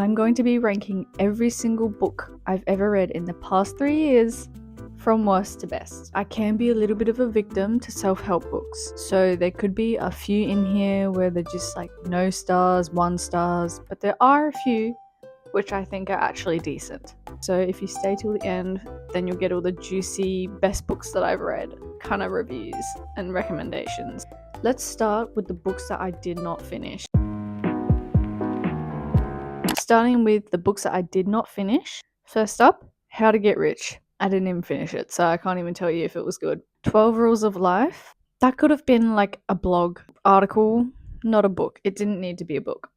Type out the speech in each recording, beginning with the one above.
I'm going to be ranking every single book I've ever read in the past 3 years from worst to best. I can be a little bit of a victim to self-help books, so there could be a few in here where they're just like no stars, 1 stars, but there are a few which I think are actually decent. So if you stay till the end, then you'll get all the juicy best books that I've read kind of reviews and recommendations. Let's start with the books that I did not finish. Starting with the books that I did not finish. First up, How to Get Rich. I didn't even finish it, so I can't even tell you if it was good. 12 Rules of Life. That could have been like a blog article, not a book. It didn't need to be a book.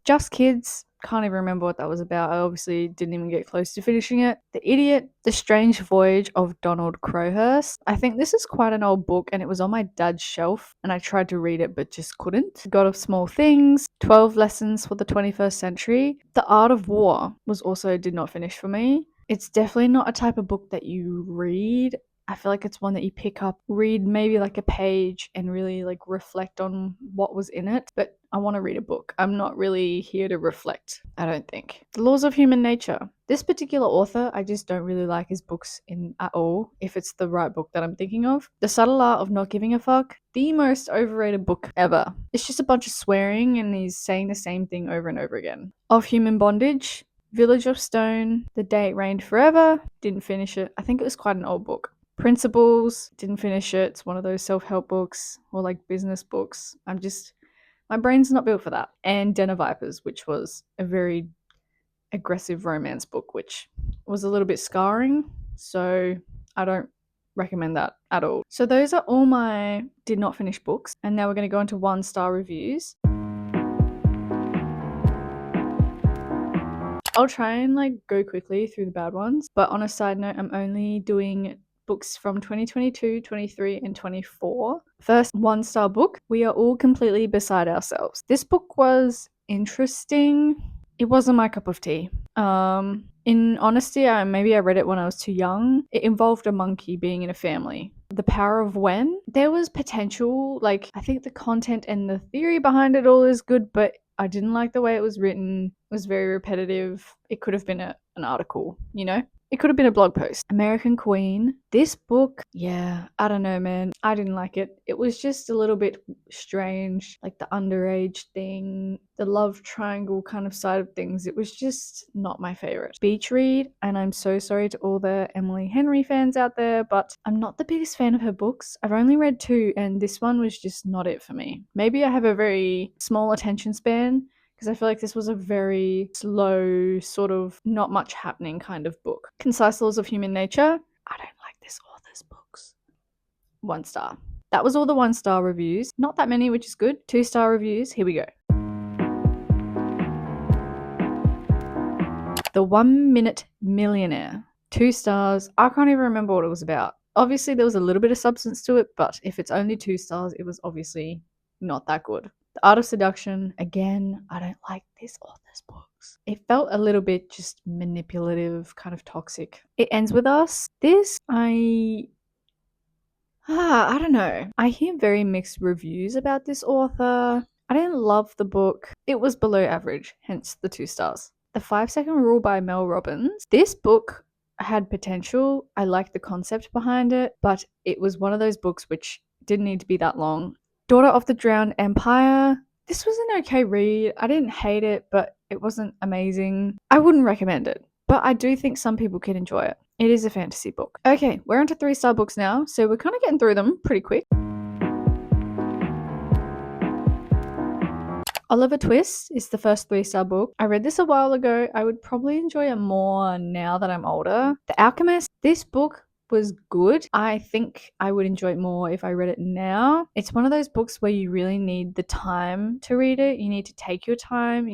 Just Kids. Can't even remember what that was about. I obviously didn't even get close to finishing it. The Idiot. The Strange Voyage of Donald Crowhurst. I think this is quite an old book and it was on my dad's shelf and I tried to read it but just couldn't. God of Small Things. 12 Lessons for the 21st Century. The Art of War was also did not finish for me. It's definitely not a type of book that you read. I feel like it's one that you pick up, read maybe like a page and really like reflect on what was in it. But I want to read a book. I'm not really here to reflect, I don't think. The Laws of Human Nature. This particular author, I just don't really like his books at all, if it's the right book that I'm thinking of. The Subtle Art of Not Giving a Fuck. The most overrated book ever. It's just a bunch of swearing and he's saying the same thing over and over again. Of Human Bondage. Village of Stone. The Day It Rained Forever. Didn't finish it. I think it was quite an old book. Principles, didn't finish it. It's one of those self-help books or like business books. My brain's not built for that. And Den of Vipers, which was a very aggressive romance book, which was a little bit scarring. So I don't recommend that at all. So those are all my did not finish books. And now we're going to go into 1-star reviews. I'll try and like go quickly through the bad ones. But on a side note, I'm only doing books from 2022, 23, and 24. First 1-star book, We Are All Completely Beside Ourselves. This book was interesting. It wasn't my cup of tea. In honesty, maybe I read it when I was too young. It involved a monkey being in a family. The Power of When. There was potential, like I think the content and the theory behind it all is good, but I didn't like the way it was written. It was very repetitive. It could have been an article, you know? It could have been a blog post. American Queen. This book, yeah, I don't know, man. I didn't like it. It was just a little bit strange, like the underage thing, the love triangle kind of side of things. It was just not my favorite. Beach Read, and I'm so sorry to all the Emily Henry fans out there, but I'm not the biggest fan of her books. I've only read 2, and this one was just not it for me. Maybe I have a very small attention span, because I feel like this was a very slow, sort of not much happening kind of book. Concise Laws of Human Nature. I don't like this author's books. 1 star. That was all the 1-star reviews. Not that many, which is good. 2-star reviews. Here we go. The 1 Minute Millionaire. 2 stars. I can't even remember what it was about. Obviously, there was a little bit of substance to it, but if it's only 2 stars, it was obviously not that good. The Art of Seduction, again, I don't like this author's books. It felt a little bit just manipulative, kind of toxic. It Ends With Us. This, I don't know. I hear very mixed reviews about this author. I didn't love the book. It was below average, hence the 2 stars. The 5-Second Rule by Mel Robbins. This book had potential. I liked the concept behind it, but it was one of those books which didn't need to be that long. Daughter of the Drowned Empire. This was an okay read. I didn't hate it, but it wasn't amazing. I wouldn't recommend it, but I do think some people can enjoy it. It is a fantasy book. Okay, we're onto 3-star books now, so we're kind of getting through them pretty quick. Oliver Twist is the first 3-star book. I read this a while ago. I would probably enjoy it more now that I'm older. The Alchemist. This book was good. I think I would enjoy it more if I read it now. It's one of those books where you really need the time to read it. You need to take your time.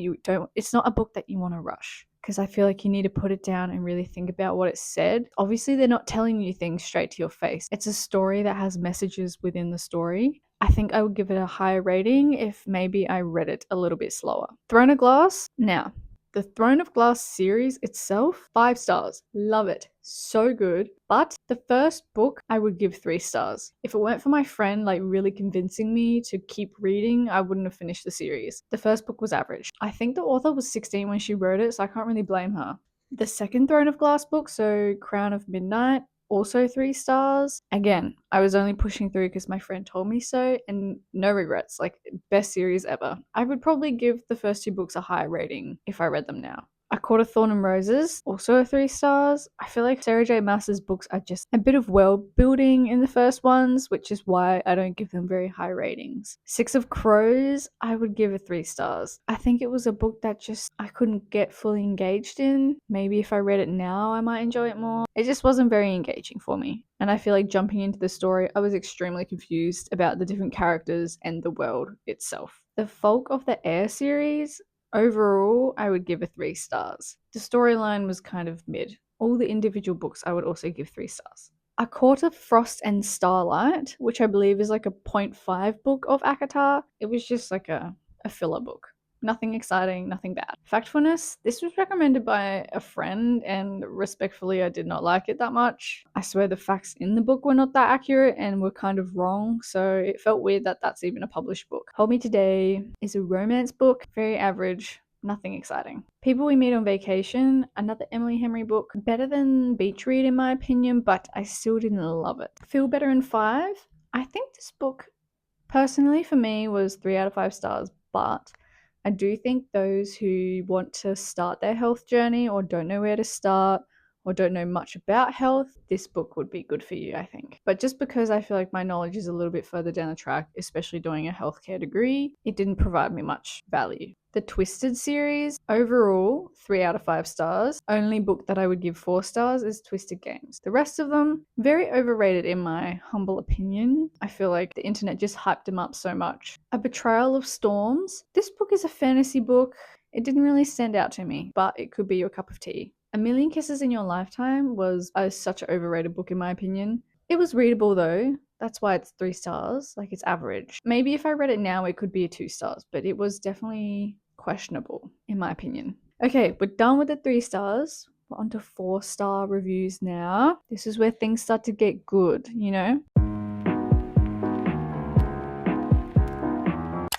It's not a book that you want to rush, because I feel like you need to put it down and really think about what it said. Obviously, they're not telling you things straight to your face. It's a story that has messages within the story. I think I would give it a higher rating if maybe I read it a little bit slower. Throne of Glass. Now, The Throne of Glass series itself, 5 stars. Love it. So good. But the first book, I would give 3 stars. If it weren't for my friend like really convincing me to keep reading, I wouldn't have finished the series. The first book was average. I think the author was 16 when she wrote it, so I can't really blame her. The second Throne of Glass book, so Crown of Midnight, also 3 stars. Again, I was only pushing through because my friend told me so, and no regrets. Like, best series ever. I would probably give the first 2 books a higher rating if I read them now. A Court of Thorn and Roses, also 3 stars. I feel like Sarah J. Maas's books are just a bit of world building in the first ones, which is why I don't give them very high ratings. Six of Crows, I would give it 3 stars. I think it was a book that just I couldn't get fully engaged in. Maybe if I read it now, I might enjoy it more. It just wasn't very engaging for me. And I feel like jumping into the story, I was extremely confused about the different characters and the world itself. The Folk of the Air series, overall, I would give it 3 stars. The storyline was kind of mid. All the individual books, I would also give 3 stars. A Court of Frost and Starlight, which I believe is like a 0.5 book of ACOTAR, it was just like a filler book. Nothing exciting, nothing bad. Factfulness, this was recommended by a friend, and respectfully, I did not like it that much. I swear the facts in the book were not that accurate and were kind of wrong, so it felt weird that that's even a published book. Hold Me Today is a romance book, very average. Nothing exciting. People We Meet on Vacation, another Emily Henry book. Better than Beach Read in my opinion, but I still didn't love it. Feel Better in 5. I think this book, personally for me, was 3 out of 5 stars, but I do think those who want to start their health journey or don't know where to start or don't know much about health, this book would be good for you, I think. But just because I feel like my knowledge is a little bit further down the track, especially doing a healthcare degree, it didn't provide me much value. The Twisted series, overall, 3 out of 5 stars. Only book that I would give 4 stars is Twisted Games. The rest of them, very overrated in my humble opinion. I feel like the internet just hyped them up so much. A Betrayal of Storms. This book is a fantasy book. It didn't really stand out to me, but it could be your cup of tea. A Million Kisses in Your Lifetime was such an overrated book in my opinion. It was readable though. That's why it's 3 stars. Like, it's average. Maybe if I read it now, it could be a 2 stars, but it was definitely questionable in my opinion. Okay, we're done with the 3 stars. We're on to 4-star reviews now. This is where things start to get good, you know?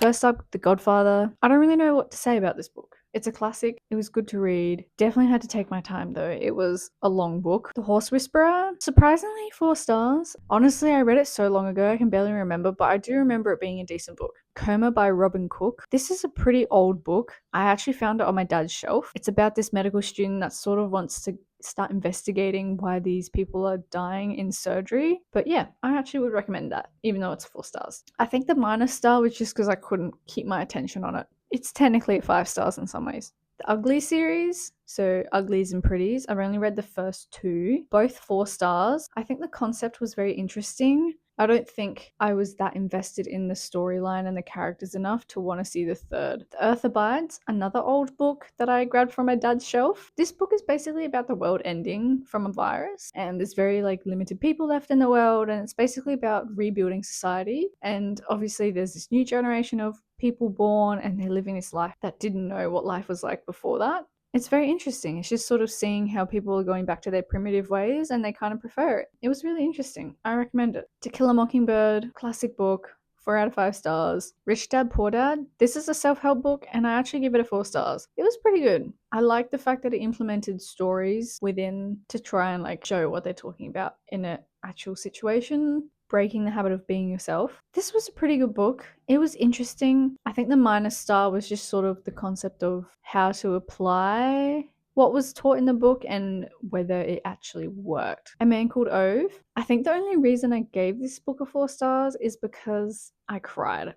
First up, The Godfather. I don't really know what to say about this book. It's a classic. It was good to read. Definitely had to take my time though. It was a long book. The Horse Whisperer, surprisingly 4 stars. Honestly, I read it so long ago I can barely remember, but I do remember it being a decent book. Coma by Robin Cook. This is a pretty old book. I actually found it on my dad's shelf. It's about this medical student that sort of wants to start investigating why these people are dying in surgery. But yeah, I actually would recommend that, even though it's 4 stars. I think the minus star was just because I couldn't keep my attention on it. It's technically 5 stars in some ways. The Ugly series, so Uglies and Pretties, I've only read the first 2, both 4 stars. I think the concept was very interesting. I don't think I was that invested in the storyline and the characters enough to want to see the third. The Earth Abides, another old book that I grabbed from my dad's shelf. This book is basically about the world ending from a virus, and there's very limited people left in the world, and it's basically about rebuilding society. And obviously there's this new generation of people born and they're living this life that didn't know what life was like before that. It's very interesting. It's just sort of seeing how people are going back to their primitive ways and they kind of prefer it. It was really interesting. I recommend it. To Kill a Mockingbird, classic book, 4 out of 5 stars. Rich Dad Poor Dad, this is a self-help book and I actually give it a 4 stars. It was pretty good. I like the fact that it implemented stories within to try and show what they're talking about in an actual situation. Breaking the Habit of Being Yourself. This was a pretty good book. It was interesting. I think the minus star was just sort of the concept of how to apply what was taught in the book and whether it actually worked. A Man Called Ove. I think the only reason I gave this book a 4 stars is because I cried.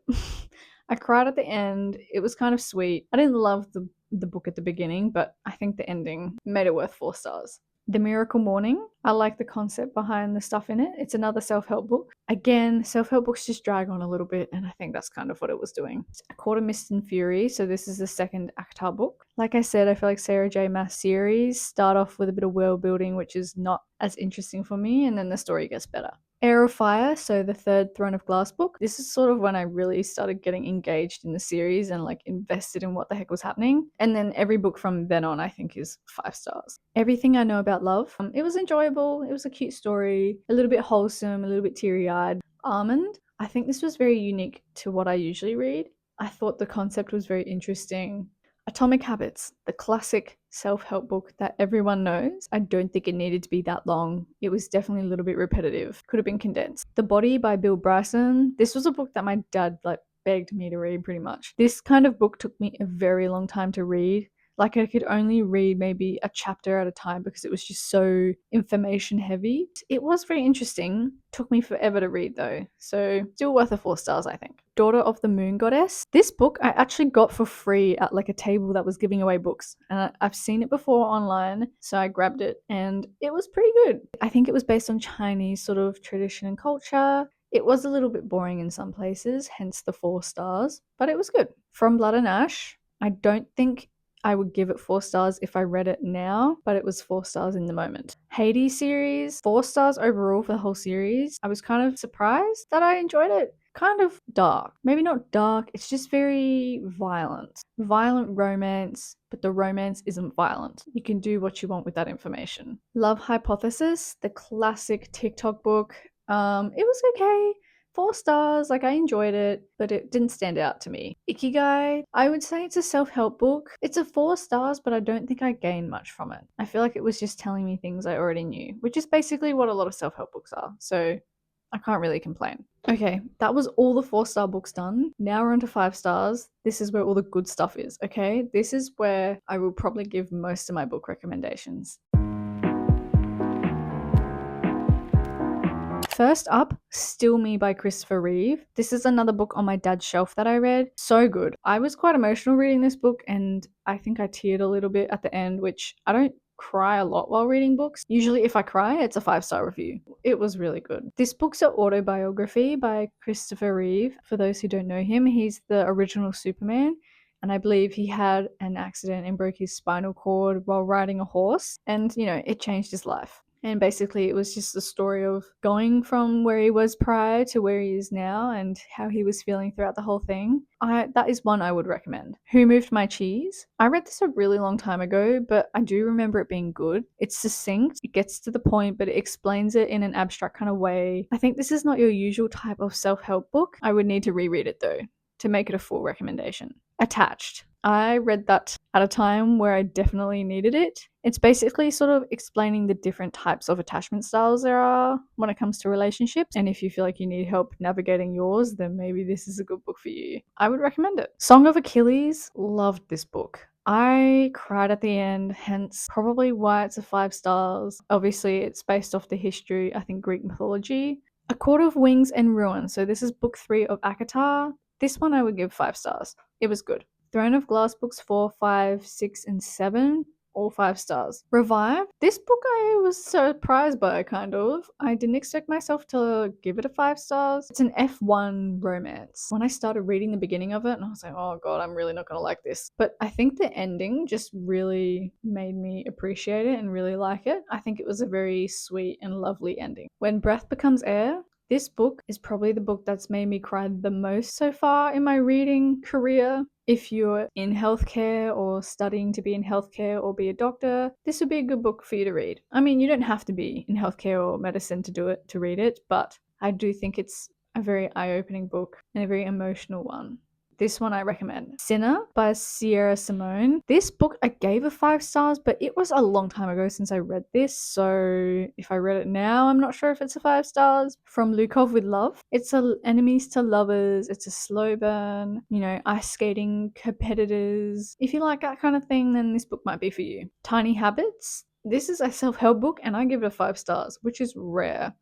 I cried at the end. It was kind of sweet. I didn't love the book at the beginning, but I think the ending made it worth 4 stars. The Miracle Morning. I like the concept behind the stuff in it. It's another self-help book. Again, self-help books just drag on a little bit, and I think that's kind of what it was doing. A Court of Mist and Fury. So this is the second ACOTAR book. Like I said, I feel like Sarah J. Maas series start off with a bit of world building, which is not as interesting for me, and then the story gets better. Heir of Fire, so the third Throne of Glass book. This is sort of when I really started getting engaged in the series and like invested in what the heck was happening. And then every book from then on, I think, is 5 stars. Everything I Know About Love. It was enjoyable. It was a cute story, a little bit wholesome, a little bit teary-eyed. Almond. I think this was very unique to what I usually read. I thought the concept was very interesting. Atomic Habits, the classic self-help book that everyone knows. I don't think it needed to be that long. It was definitely a little bit repetitive. Could have been condensed. The Body by Bill Bryson. This was a book that my dad begged me to read pretty much. This kind of book took me a very long time to read. Like I could only read maybe a chapter at a time because it was just so information heavy. It was very interesting. Took me forever to read though. So still worth a 4 stars, I think. Daughter of the Moon Goddess. This book I actually got for free at like a table that was giving away books. And I've seen it before online, so I grabbed it and it was pretty good. I think it was based on Chinese sort of tradition and culture. It was a little bit boring in some places, hence the 4 stars, but it was good. From Blood and Ash. I don't think I would give it 4 stars if I read it now, but it was 4 stars in the moment. Hades series, 4 stars overall for the whole series. I was kind of surprised that I enjoyed it. Kind of dark. Maybe not dark, it's just very violent. Violent romance, but the romance isn't violent. You can do what you want with that information. Love Hypothesis, the classic TikTok book. It was okay. 4 stars, like I enjoyed it, but it didn't stand out to me. Ikigai, I would say it's a self-help book. It's a 4 stars, but I don't think I gained much from it. I feel like it was just telling me things I already knew, which is basically what a lot of self-help books are. So I can't really complain. Okay, that was all the 4 star books done. Now we're on to 5 stars. This is where all the good stuff is, okay? This is where I will probably give most of my book recommendations. First up, Still Me by Christopher Reeve. This is another book on my dad's shelf that I read. So good. I was quite emotional reading this book and I think I teared a little bit at the end, which I don't cry a lot while reading books. Usually if I cry, it's a 5 star review. It was really good. This book's an autobiography by Christopher Reeve. For those who don't know him, he's the original Superman. And I believe he had an accident and broke his spinal cord while riding a horse. And, it changed his life. And basically, it was just a story of going from where he was prior to where he is now and how he was feeling throughout the whole thing. That is one I would recommend. Who Moved My Cheese? I read this a really long time ago, but I do remember it being good. It's succinct, it gets to the point, but it explains it in an abstract kind of way. I think this is not your usual type of self-help book. I would need to reread it though to make it a full recommendation. Attached. I read that at a time where I definitely needed it. It's basically sort of explaining the different types of attachment styles there are when it comes to relationships. And if you feel like you need help navigating yours, then maybe this is a good book for you. I would recommend it. Song of Achilles, loved this book. I cried at the end, hence probably why it's a 5 stars. Obviously, it's based off the history, I think Greek mythology. A Court of Wings and Ruin. So this is book 3 of Akatar. This one I would give 5 stars. It was good. Throne of Glass books 4, 5, 6, and 7, all 5 stars. Revive. This book I was surprised by, kind of. I didn't expect myself to give it a 5 stars. It's an F1 romance. When I started reading the beginning of it, and I was like, oh god, I'm really not gonna like this. But I think the ending just really made me appreciate it and really like it. I think it was a very sweet and lovely ending. When Breath Becomes Air. This book is probably the book that's made me cry the most so far in my reading career. If you're in healthcare or studying to be in healthcare or be a doctor, this would be a good book for you to read. I mean, you don't have to be in healthcare or medicine to read it, but I do think it's a very eye-opening book and a very emotional one. This one I recommend. Sinner by Sierra Simone. This book I gave a 5 stars, but it was a long time ago since I read this, so if I read it now, I'm not sure if it's a 5 stars. From Lukov with Love. It's enemies to lovers, it's a slow burn, ice skating competitors. If you like that kind of thing, then this book might be for you. Tiny Habits. This is a self-help book and I give it a 5 stars, which is rare.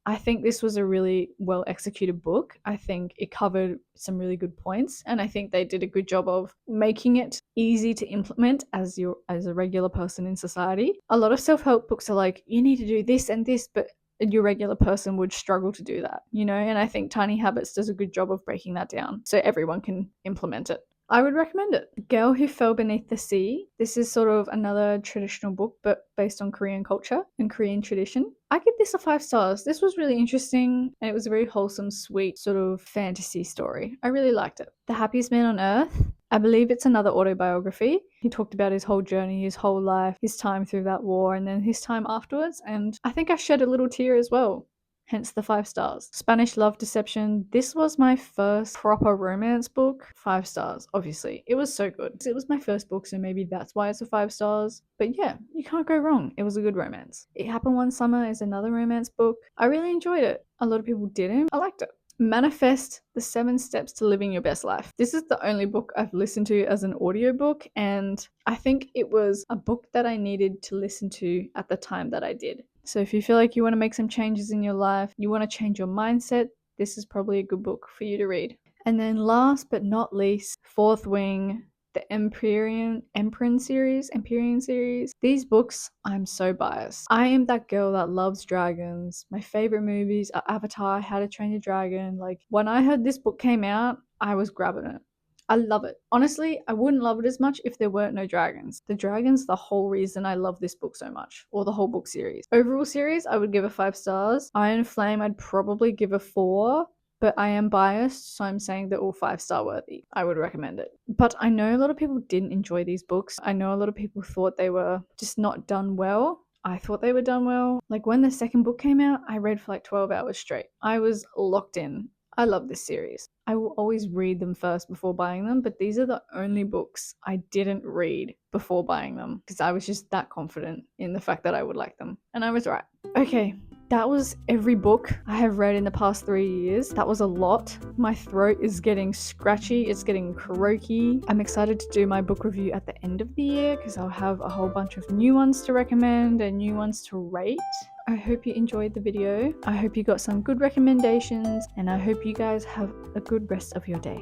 I think this was a really well executed book. I think it covered some really good points and I think they did a good job of making it easy to implement as a regular person in society. A lot of self-help books are like, you need to do this and this, but your regular person would struggle to do that, and I think Tiny Habits does a good job of breaking that down so everyone can implement it. I would recommend it. Girl Who Fell Beneath the Sea. This is sort of another traditional book, but based on Korean culture and Korean tradition. I give this a 5 stars. This was really interesting and it was a very wholesome, sweet sort of fantasy story. I really liked it. The Happiest Man on Earth. I believe it's another autobiography. He talked about his whole journey, his whole life, his time through that war, and then his time afterwards. And I think I shed a little tear as well. Hence the 5 stars. Spanish Love Deception. This was my first proper romance book. 5 stars, obviously. It was so good. It was my first book, so maybe that's why it's a 5 stars. But yeah, you can't go wrong. It was a good romance. It Happened One Summer is another romance book. I really enjoyed it. A lot of people didn't. I liked it. Manifest: The 7 Steps to Living Your Best Life. This is the only book I've listened to as an audiobook, and I think it was a book that I needed to listen to at the time that I did. So if you feel like you want to make some changes in your life, you want to change your mindset, this is probably a good book for you to read. And then last but not least, Fourth Wing, the Empyrean series. These books, I'm so biased. I am that girl that loves dragons. My favorite movies are Avatar, How to Train Your Dragon. Like, when I heard this book came out, I was grabbing it. I love it. Honestly, I wouldn't love it as much if there weren't no dragons. The dragons, the whole reason I love this book so much, or the whole book series. Overall series, I would give it 5 stars. Iron Flame, I'd probably give a 4. But I am biased, so I'm saying they're all 5-star worthy. I would recommend it. But I know a lot of people didn't enjoy these books. I know a lot of people thought they were just not done well. I thought they were done well. Like, when the second book came out, I read for like 12 hours straight. I was locked in. I love this series. I will always read them first before buying them, but these are the only books I didn't read before buying them because I was just that confident in the fact that I would like them. And I was right. Okay, that was every book I have read in the past 3 years. That was a lot. My throat is getting scratchy. It's getting croaky. I'm excited to do my book review at the end of the year because I'll have a whole bunch of new ones to recommend and new ones to rate. I hope you enjoyed the video. I hope you got some good recommendations and I hope you guys have a good rest of your day.